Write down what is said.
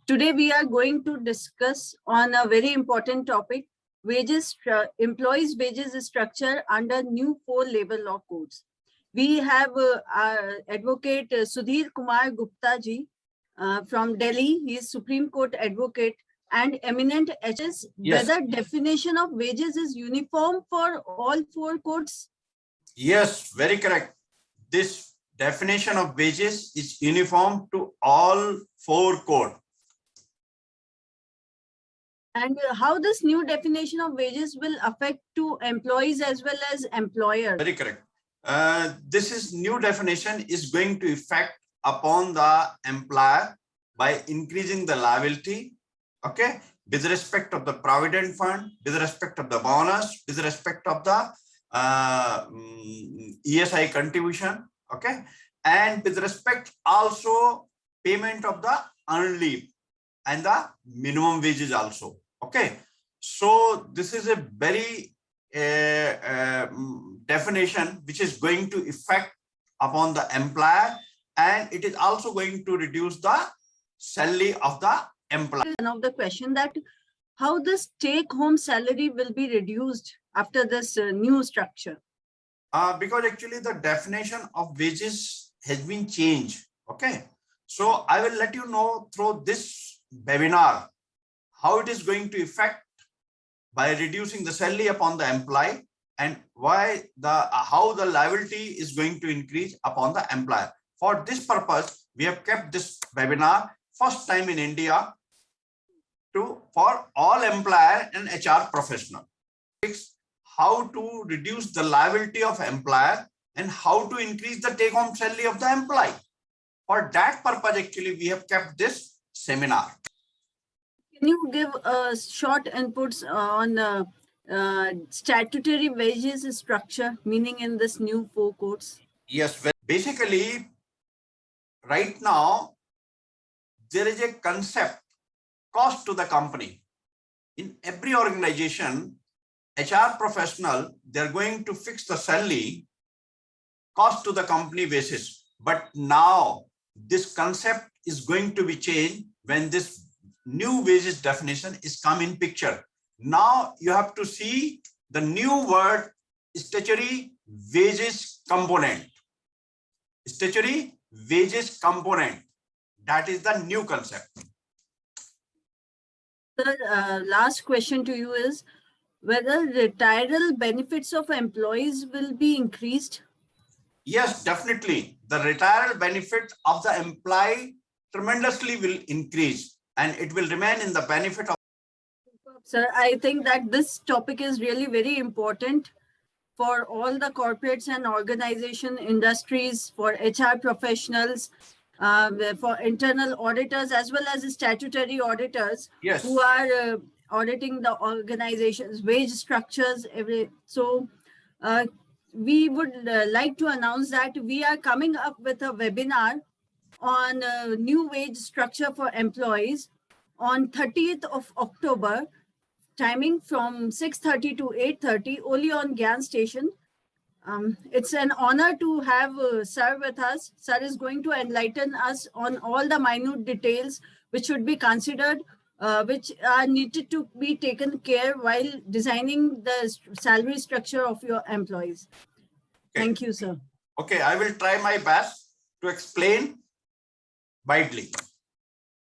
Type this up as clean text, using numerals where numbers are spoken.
Today we are going to discuss on a very important topic, employees' wages structure under new 4 labor law codes. We have our advocate Sudhir Kumar Gupta ji from Delhi. He is Supreme Court advocate and eminent HS. Yes. Whether definition of wages is uniform for all 4 codes? Yes, very correct. This definition of wages is uniform to all 4 codes. And how this new definition of wages will affect to employees as well as employers? Very correct. This is new definition is going to affect upon the employer by increasing the liability, okay, with respect of the provident fund, with respect of the bonus, with respect of the ESI contribution, okay, and with respect also payment of the earned leave and the minimum wages also, okay. So this is a very definition which is going to affect upon the employer, and it is also going to reduce the salary of the employer. One of the question that how this take-home salary will be reduced after this new structure? Because actually the definition of wages has been changed, okay. So I will let you know through this webinar how it is going to affect by reducing the salary upon the employee, and how the liability is going to increase upon the employer. For this purpose, we have kept this webinar first time in India for all employer and HR professional. How to reduce the liability of employer and how to increase the take-home salary of the employee. For that purpose, actually, we have kept this seminar. Can you give short inputs on statutory wages structure, meaning in this new 4 codes? Yes, well, basically, right now, there is a concept, cost to the company. In every organization, HR professional, they're going to fix the salary cost to the company basis. But now this concept is going to be changed when this new wages definition is come in picture. Now you have to see the new word statutory wages component. Statutory wages component. That is the new concept. The last question to you is whether retirement benefits of employees will be increased? Yes, definitely. The retirement benefit of the employee tremendously will increase, and it will remain in the benefit of. Sir, I think that this topic is really very important for all the corporates and organization industries, for HR professionals, for internal auditors, as well as statutory auditors. Yes. Who are auditing the organization's wage structures. So we would like to announce that we are coming up with a webinar on new wage structure for employees on 30th of October, timing from 6:30 to 8:30, only on Gyan Station. It's an honor to have Sir with us. Sir is going to enlighten us on all the minute details which should be considered, which are needed to be taken care while designing the salary structure of your employees. Okay. Thank you, sir. Okay, I will try my best to explain widely.